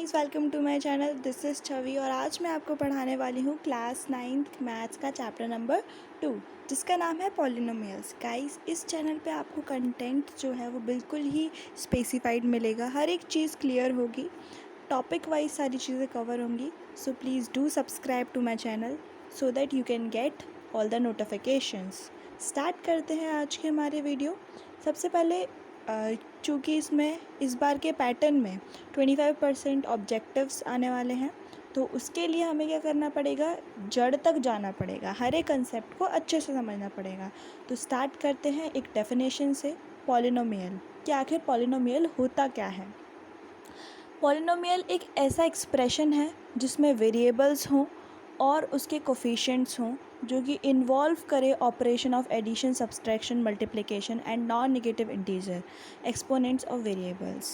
Guys, welcome to my channel. This is Chhavi और आज मैं आपको पढ़ाने वाली हूँ क्लास 9th मैथ्स का चैप्टर नंबर 2 जिसका नाम है पॉलिनोमियल्स। गाइस, इस चैनल पे आपको कंटेंट जो है वो बिल्कुल ही स्पेसिफाइड मिलेगा, हर एक चीज़ क्लियर होगी, टॉपिक वाइज सारी चीज़ें कवर होंगी। So please do subscribe to my channel so that you can get all the notifications. Start करते हैं आज के हमारे वीडियो। सबसे पहले चूँकि इसमें इस बार के पैटर्न में 25% ऑब्जेक्टिव्स आने वाले हैं, तो उसके लिए हमें क्या करना पड़ेगा, जड़ तक जाना पड़ेगा, हर एक कंसेप्ट को अच्छे से समझना पड़ेगा। तो स्टार्ट करते हैं एक डेफिनेशन से, पॉलिनोमियल कि आखिर पॉलिनोमियल होता क्या है। पॉलिनोमियल एक ऐसा एक्सप्रेशन है जिसमें वेरिएबल्स हों और उसके कोफिशिएंट्स हों जो कि इन्वॉल्व करे operation of addition, subtraction, multiplication and non negative integer exponents of variables.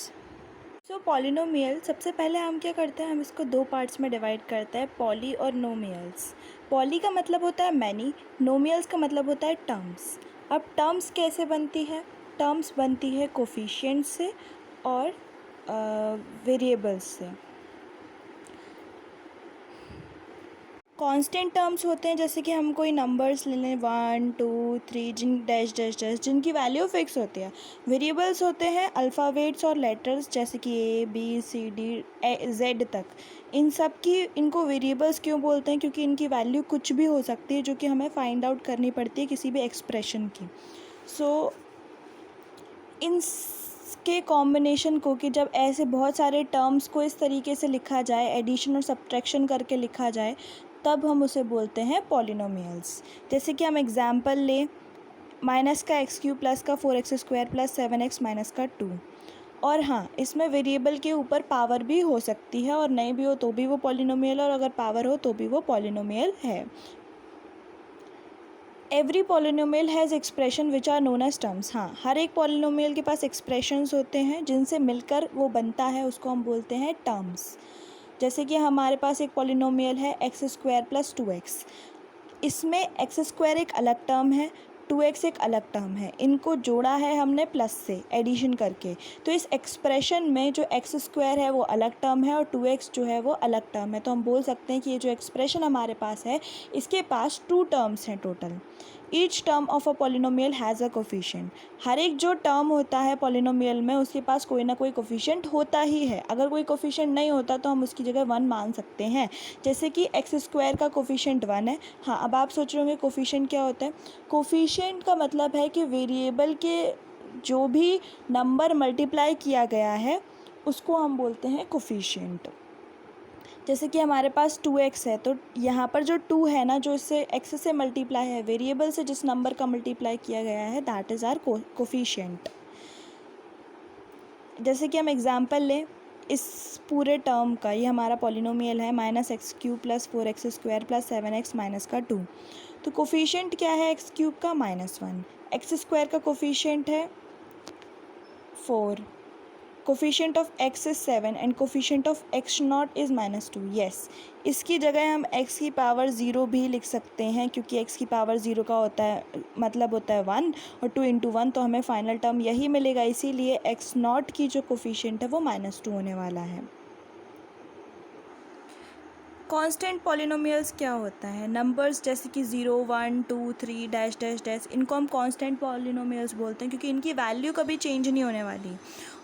So polynomial, सबसे पहले हम क्या करते हैं, हम इसको दो पार्ट्स में डिवाइड करते हैं, पॉली और नोमियल्स। पॉली का मतलब होता है मैनी, नोमियल्स का मतलब होता है टर्म्स। अब टर्म्स कैसे बनती है? टर्म्स बनती है कोफिशिएंट से और वेरिएबल्स से। कांस्टेंट टर्म्स होते हैं, जैसे कि हम कोई नंबर्स ले लें 1 2 3 जिन डैश डैश डैश जिनकी वैल्यू फिक्स होती है। वेरिएबल्स होते हैं अल्फ़ाबेट्स और लेटर्स, जैसे कि A B C D Z तक। इन सब की, इनको वेरिएबल्स क्यों बोलते हैं? क्योंकि इनकी वैल्यू कुछ भी हो सकती है जो कि हमें फाइंड आउट करनी पड़ती है किसी भी एक्सप्रेशन की। सो इन के कॉम्बिनेशन को, कि जब ऐसे बहुत सारे टर्म्स को इस तरीके से लिखा जाए, एडिशन और सब्ट्रैक्शन करके लिखा जाए, तब हम उसे बोलते हैं पॉलिनोमियल्स। जैसे कि हम एग्जांपल लें, माइनस का एक्स क्यूब प्लस का 4x square plus 7x minus का 2। और हाँ, इसमें वेरिएबल के ऊपर पावर भी हो सकती है और नहीं भी हो तो भी वो पॉलिनोमियल, और अगर पावर हो तो भी वो पॉलिनोमियल है। Every polynomial has expression which are known as terms. हाँ, हर एक पॉलिनोमियल के पास एक्सप्रेशंस होते हैं जिनसे मिलकर वो बनता है, उसको हम बोलते हैं टर्म्स। जैसे कि हमारे पास एक पॉलिनोमियल है एक्स स्क्वायर प्लस 2x। इसमें एक्स स्क्वायर एक अलग टर्म है, 2x एक अलग टर्म है, इनको जोड़ा है हमने प्लस से एडिशन करके। तो इस एक्सप्रेशन में जो एक्स स्क्वायर है वो अलग टर्म है और 2x जो है वो अलग टर्म है। तो हम बोल सकते हैं कि ये जो एक्सप्रेशन हमारे पास है, इसके पास 2 टर्म्स हैं total. Each term of a polynomial has a coefficient. हर एक जो टर्म होता है पॉलिनोमियल में, उसके पास कोई ना कोई कोफिशिएंट होता ही है। अगर कोई कोफिशिएंट नहीं होता तो हम उसकी जगह 1 मान सकते हैं। जैसे कि एक्स स्क्वायर का कोफिशिएंट 1 है। हाँ, अब आप सोच रहे होंगे कोफिशिएंट क्या होता है। कोफिशिएंट का मतलब है कि वेरिएबल के जो भी नंबर मल्टीप्लाई किया गया है उसको हम बोलते हैं कोफिशिएंट। जैसे कि हमारे पास 2x है, तो यहाँ पर जो 2 है ना, जो इससे x से मल्टीप्लाई है, वेरिएबल से जिस नंबर का मल्टीप्लाई किया गया है, दैट इज़ आर कोफिशिएंट। जैसे कि हम एग्जांपल लें इस पूरे टर्म का, ये हमारा पॉलिनोमियल है minus x cube plus 4x square plus 7x minus का 2। तो कोफिशिएंट क्या है एक्स क्यूब का? -1। एक्स स्क्वायर का कोफिशिएंट है 4, coefficient of x is 7 and coefficient of x not is -2। Yes, इसकी जगह हम x की पावर 0 भी लिख सकते हैं, क्योंकि x की पावर 0 का होता है मतलब होता है 1, और 2 इंटू 1 तो हमें फाइनल टर्म यही मिलेगा। इसीलिए x नॉट की जो कोफिशिएंट है वो -2 होने वाला है। कांस्टेंट पॉलिनोमियल्स क्या होता है? नंबर्स जैसे कि 0 1 2 3 डैश डैश डैश, इनको हम कांस्टेंट पॉलिनोमियल्स बोलते हैं क्योंकि इनकी वैल्यू कभी चेंज नहीं होने वाली।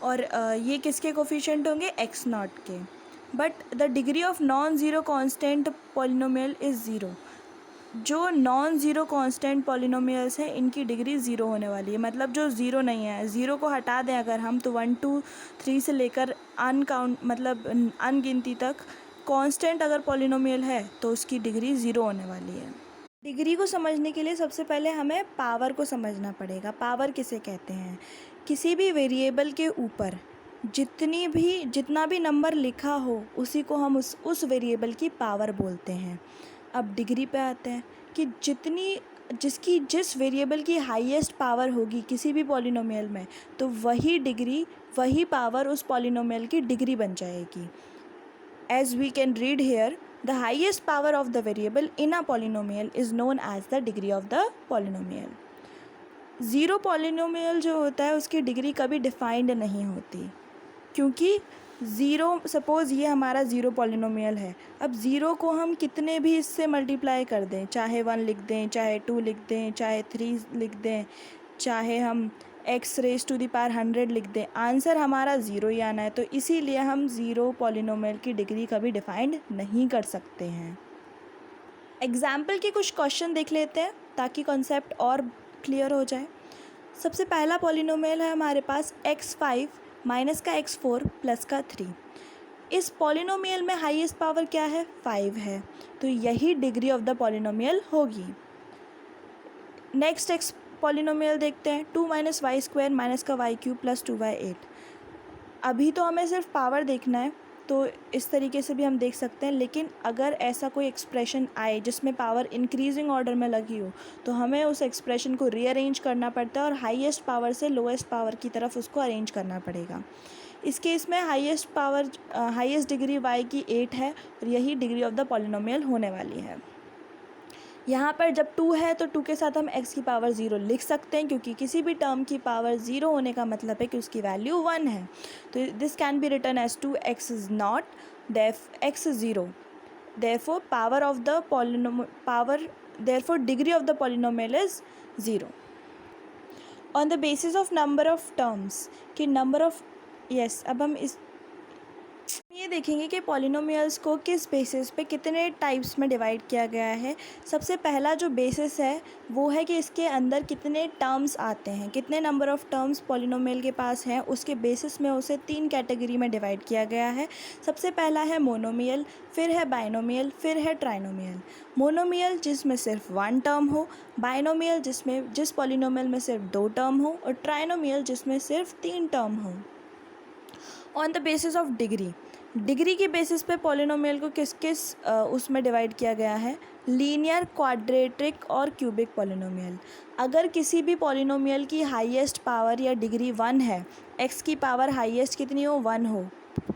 और ये किसके कोफिशिएंट होंगे? x नॉट के। But the degree of non zero constant polynomial is 0। जो नॉन ज़ीरो कांस्टेंट पॉलिनोमियल्स हैं, इनकी डिग्री 0 होने वाली है। मतलब जो 0 नहीं है, 0 को हटा दें अगर हम, तो 1 2 3 से लेकर मतलब अनगिनती तक कांस्टेंट अगर पॉलिनोमियल है तो उसकी डिग्री 0 होने वाली है। डिग्री को समझने के लिए सबसे पहले हमें पावर को समझना पड़ेगा। पावर किसे कहते हैं? किसी भी वेरिएबल के ऊपर जितना भी नंबर लिखा हो, उसी को हम उस वेरिएबल की पावर बोलते हैं। अब डिग्री पे आते हैं कि जिस वेरिएबल की हाईएस्ट पावर होगी किसी भी पॉलिनोमियल में, तो वही पावर उस पॉलिनोमियल की डिग्री बन जाएगी। As we can read here, the highest power of the variable in a polynomial is known as the degree of the polynomial. Zero polynomial जो होता है उसकी डिग्री कभी डिफाइंड नहीं होती, क्योंकि ज़ीरो, सपोज़ ये हमारा ज़ीरो पॉलिनोमियल है। अब ज़ीरो को हम कितने भी इससे मल्टीप्लाई कर दें, चाहे 1 लिख दें, चाहे 2 लिख दें, चाहे 3 लिख दें, चाहे हम x raise to the power 100 लिख दें, आंसर हमारा ज़ीरो ही आना है। तो इसीलिए हम ज़ीरो पॉलिनोमियल की डिग्री कभी डिफाइंड नहीं कर सकते हैं। एग्जाम्पल के कुछ क्वेश्चन देख लेते हैं ताकि कॉन्सेप्ट और क्लियर हो जाए। सबसे पहला पॉलिनोमियल है हमारे पास x5 माइनस का x4 प्लस का 3। इस पॉलिनोमियल में हाईएस्ट पावर क्या है, 5 है, तो यही डिग्री ऑफ द पॉलिनोमियल होगी। नेक्स्ट एक्स पॉलिनोमियल देखते हैं, 2 माइनस वाई स्क्वायर माइनस का वाई क्यूब प्लस 2y8। अभी तो हमें सिर्फ पावर देखना है, तो इस तरीके से भी हम देख सकते हैं, लेकिन अगर ऐसा कोई एक्सप्रेशन आए जिसमें पावर इंक्रीजिंग ऑर्डर में लगी हो तो हमें उस एक्सप्रेशन को रीअरेंज करना पड़ता है और हाईएस्ट पावर से लोएस्ट पावर की तरफ उसको अरेंज करना पड़ेगा। इस केस में हाईएस्ट डिग्री y की 8 है और यही डिग्री ऑफ द पॉलिनोमियल होने वाली है। यहाँ पर जब 2 है तो 2 के साथ हम x की पावर 0 लिख सकते हैं, क्योंकि किसी भी टर्म की पावर 0 होने का मतलब है कि उसकी वैल्यू 1 है। तो this can be written as 2x is not, x is 0, therefore degree of the polynomial is 0। On the basis of number of terms कि नंबर ऑफ अब हम ये देखेंगे कि पॉलिनोमियल्स को किस बेसिस पे कितने टाइप्स में डिवाइड किया गया है। सबसे पहला जो बेसिस है वो है कि इसके अंदर कितने टर्म्स आते हैं, कितने नंबर ऑफ़ टर्म्स पॉलिनोमियल के पास हैं, उसके बेसिस में उसे 3 कैटेगरी में डिवाइड किया गया है। सबसे पहला है मोनोमियल, फिर है बाइनोमियल, फिर है ट्राइनोमियल। मोनोमियल जिसमें सिर्फ 1 टर्म हो, बाइनोमियल जिस पॉलिनोमियल में सिर्फ 2 टर्म हो, और ट्राइनोमियल जिसमें सिर्फ 3 टर्म हो। On the basis of degree के बेसिस पे पॉलिनोमियल को किस किस उसमें डिवाइड किया गया है, लीनियर, क्वाड्रेटिक और क्यूबिक पॉलिनोमियल। अगर किसी भी पॉलिनोमियल की हाईएस्ट पावर या डिग्री 1 है, x की पावर हाईएस्ट कितनी हो, 1 हो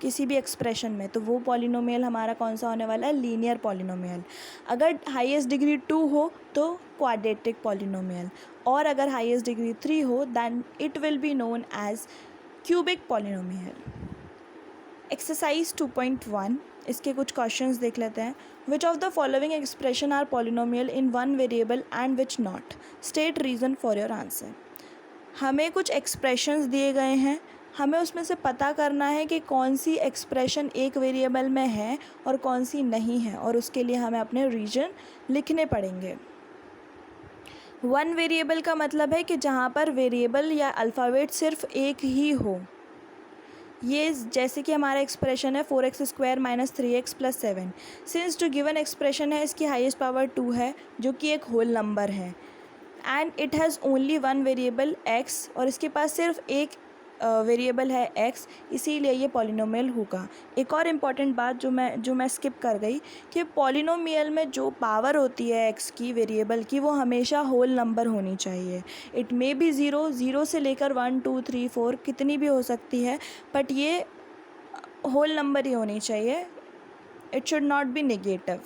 किसी भी एक्सप्रेशन में, तो वो पॉलिनोमियल हमारा कौन सा होने वाला है, लीनियर पॉलिनोमियल। अगर हाईएस्ट डिग्री 2 हो तो क्वाड्रेटिक पॉलिनोमियल, और अगर हाईएस्ट डिग्री 3 हो then it will be known as cubic polynomial. Exercise 2.1, इसके कुछ क्वेश्चंस देख लेते हैं। Which of the following expression are polynomial in 1 variable and which not, state reason for your answer. हमें कुछ एक्सप्रेशंस दिए गए हैं, हमें उसमें से पता करना है कि कौन सी एक्सप्रेशन एक वेरिएबल में है और कौन सी नहीं है, और उसके लिए हमें अपने रीजन लिखने पड़ेंगे। 1 वेरिएबल का मतलब है कि जहाँ पर वेरिएबल या अल्फ़ाबेट सिर्फ एक ही हो। ये जैसे कि हमारा एक्सप्रेशन है 4x² minus 3x plus 7। Since जो गिवन एक्सप्रेशन है इसकी हाईएस्ट पावर 2 है, जो कि एक होल नंबर है, and it has only 1 variable x, और इसके पास सिर्फ एक वेरिएबल है x, इसीलिए ये पॉलिनोमियल होगा। एक और इम्पॉर्टेंट बात जो मैं स्किप कर गई कि पॉलिनोमियल में जो पावर होती है x की वेरिएबल की, वो हमेशा होल नंबर होनी चाहिए। इट मे बी 0 से लेकर 1 2 3 4 कितनी भी हो सकती है, बट ये होल नंबर ही होनी चाहिए। It should not be negative.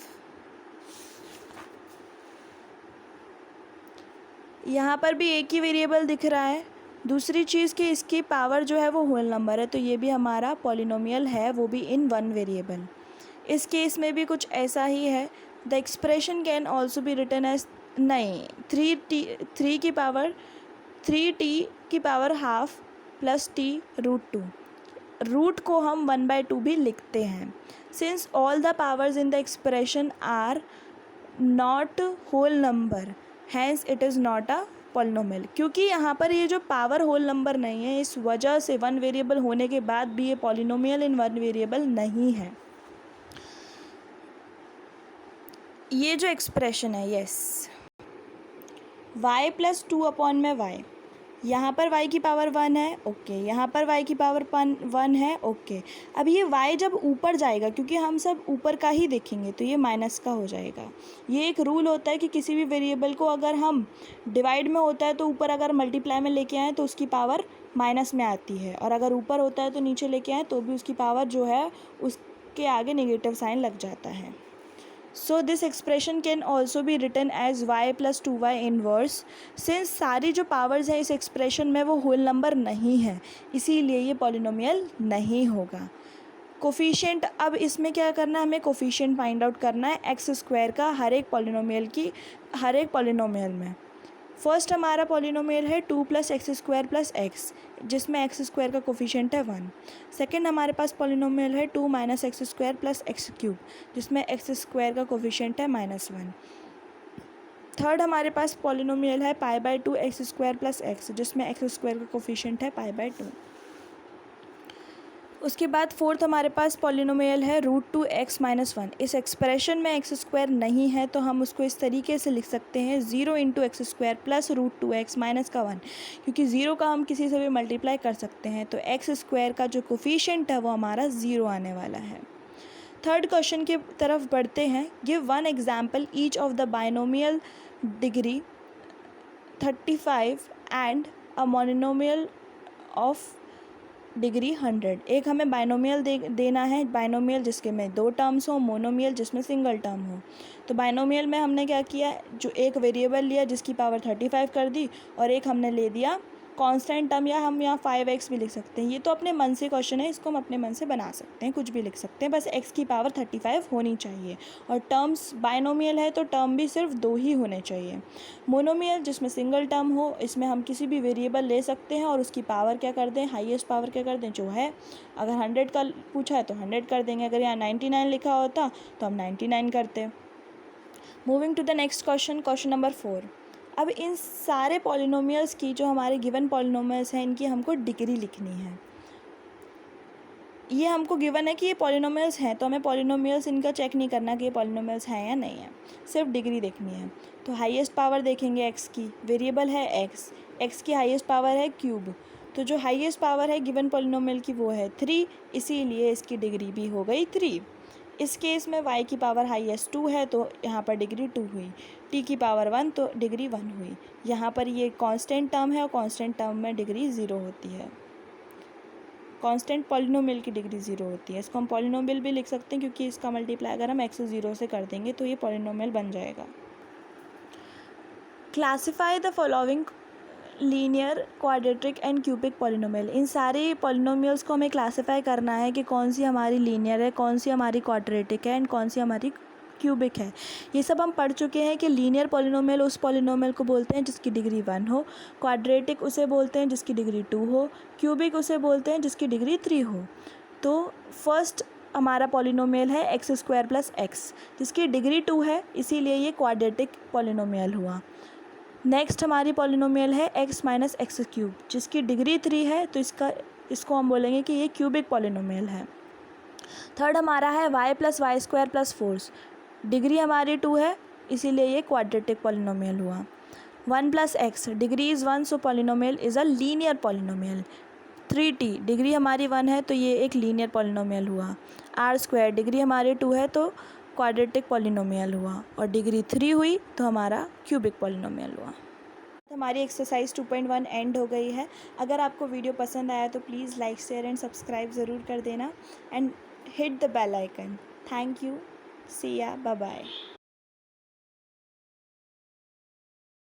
यहाँ पर भी एक ही वेरिएबल दिख रहा है। दूसरी चीज़ कि इसकी पावर जो है वो होल नंबर है, तो ये भी हमारा पॉलिनोमियल है, वो भी इन 1 वेरिएबल। इस केस में भी कुछ ऐसा ही है। The expression can also be written as, नहीं, 3t की power half plus t root 2। Root को हम 1/2 भी लिखते हैं। Since all the powers in the expression are not whole number, hence it is not a polynomial. क्योंकि यहाँ पर ये जो पावर होल नंबर नहीं है, इस वजह से 1 वेरिएबल होने के बाद भी ये पॉलिनोमियल इन 1 वेरिएबल नहीं है। ये जो एक्सप्रेशन है, यस, y प्लस 2/y, यहाँ पर y की पावर 1 है, ओके, यहाँ पर y की पावर 1 है, ओके। अब ये y जब ऊपर जाएगा, क्योंकि हम सब ऊपर का ही देखेंगे, तो ये माइनस का हो जाएगा। ये एक रूल होता है कि किसी भी वेरिएबल को अगर हम डिवाइड में होता है तो ऊपर अगर मल्टीप्लाई में लेके आएँ तो उसकी पावर माइनस में आती है, और अगर ऊपर होता है तो नीचे लेके आएँ तो भी उसकी पावर जो है उसके आगे नेगेटिव साइन लग जाता है। So this expression can also be written as y plus 2y inverse. Since सारी जो पावर्स हैं इस एक्सप्रेशन में वो होल नंबर नहीं है, इसीलिए ये पॉलिनोमियल नहीं होगा। कोफिशिएंट, अब इसमें क्या करना है, हमें कोफिशिएंट फाइंड आउट करना है एक्स स्क्वायर का हर एक पॉलिनोमियल में। फर्स्ट हमारा पॉलिनोमियल है 2 + x² + x, जिसमें एक्स स्क्वायर का कोफिशिएंट है 1। सेकेंड हमारे पास पॉलिनोमियल है 2 - x² + x³, जिसमें एक्स स्क्वायर का कोफिशिएंट है -1। थर्ड हमारे पास पॉलिनोमियल है π/2 x² + x, जिसमें एक्स स्क्वायर का कोफिशिएंट है π/2। उसके बाद फोर्थ हमारे पास पॉलिनोमियल है √2x - 1। इस एक्सप्रेशन में एक्स स्क्वायर नहीं है तो हम उसको इस तरीके से लिख सकते हैं 0 × x² + √2x - 1, क्योंकि 0 का हम किसी से भी मल्टीप्लाई कर सकते हैं, तो एक्स स्क्वायर का जो कोफिशिएंट है वो हमारा 0 आने वाला है। थर्ड क्वेश्चन की तरफ बढ़ते हैं। Give one example each of the binomial degree 35 and a monomial of degree 100। एक हमें बाइनोमियल देना है, बाइनोमियल जिसके में 2 टर्म्स हो, मोनोमियल जिसमें सिंगल टर्म हो। तो बाइनोमियल में हमने क्या किया, जो एक वेरिएबल लिया जिसकी पावर 35 कर दी, और एक हमने ले दिया कांस्टेंट टर्म, या हम यहाँ 5x भी लिख सकते हैं। ये तो अपने मन से क्वेश्चन है, इसको हम अपने मन से बना सकते हैं, कुछ भी लिख सकते हैं, बस x की पावर 35 होनी चाहिए। और टर्म्स बाइनोमियल है तो टर्म भी सिर्फ 2 ही होने चाहिए। मोनोमियल जिसमें सिंगल टर्म हो, इसमें हम किसी भी वेरिएबल ले सकते हैं और उसकी पावर क्या कर दें, हाईएस्ट पावर क्या कर दें, जो है। अगर 100 का पूछा है तो 100 कर देंगे, अगर यहाँ 99 लिखा होता तो हम 99 करते। Moving to the next question, question number 4। अब इन सारे पॉलिनोमियल्स की, जो हमारे गिवन पॉलिनोमियल्स हैं, इनकी हमको डिग्री लिखनी है। ये हमको गिवन है कि ये पॉलिनोमियल्स हैं, तो हमें पॉलिनोमियल्स इनका चेक नहीं करना कि ये पॉलिनोमियल्स हैं या नहीं है, सिर्फ डिग्री देखनी है। तो हाईएस्ट पावर देखेंगे एक्स की, वेरिएबल है एक्स की हाईएस्ट पावर है क्यूब, तो जो हाईएस्ट पावर है गिवन पॉलिनोमियल की वो है 3, इसीलिए इसकी डिग्री भी हो गई 3। इस केस में y की पावर हाईएस्ट 2 है तो यहाँ पर डिग्री 2 हुई, t की पावर 1 तो डिग्री 1 हुई। यहाँ पर ये कांस्टेंट टर्म है और कांस्टेंट टर्म में डिग्री 0 होती है। कांस्टेंट पॉलिनोमियल की डिग्री 0 होती है। इसको हम पॉलिनोमियल भी लिख सकते हैं, क्योंकि इसका मल्टीप्लाई अगर हम x 0 से कर देंगे तो ये पॉलिनोमियल बन जाएगा। Classify the following linear, quadratic and cubic polynomial. इन सारे पॉलिनोमियल्स को हमें क्लासिफाई करना है कि कौन सी हमारी लीनियर है, कौन सी हमारी क्वाड्रेटिक है एंड कौन सी हमारी क्यूबिक है। ये सब हम पढ़ चुके हैं कि लीनियर पॉलिनोमियल उस पॉलिनोमियल को बोलते हैं जिसकी डिग्री 1 हो, क्वाड्रेटिक उसे बोलते हैं जिसकी डिग्री 2 हो, क्यूबिक उसे बोलते हैं जिसकी डिग्री 3 हो। तो फर्स्ट हमारा पॉलिनोमियल है x² + x, जिसकी डिग्री 2 है, इसीलिए ये क्वाड्रेटिक पॉलिनोमियल हुआ। नेक्स्ट हमारी पॉलिनोमियल है x - x³, जिसकी डिग्री 3 है, तो इसको हम बोलेंगे कि ये क्यूबिक पॉलिनोमियल है। थर्ड हमारा है y + y² + 4, डिग्री हमारी 2 है, इसीलिए ये क्वाड्रेटिक पॉलिनोमियल हुआ। 1 + x, degree is 1, so polynomial is a linear polynomial. 3t, degree हमारी 1 है तो ये एक लीनियर पॉलिनोमियल हुआ। r², डिग्री हमारी 2 है तो क्वाड्रेटिक पॉलिनोमियल हुआ, और डिग्री 3 हुई तो हमारा क्यूबिक पॉलिनोमियल हुआ। हमारी एक्सरसाइज 2.1 एंड हो गई है। अगर आपको वीडियो पसंद आया तो please like, share and subscribe ज़रूर कर देना and hit the bell icon. Thank you, see ya, bye bye.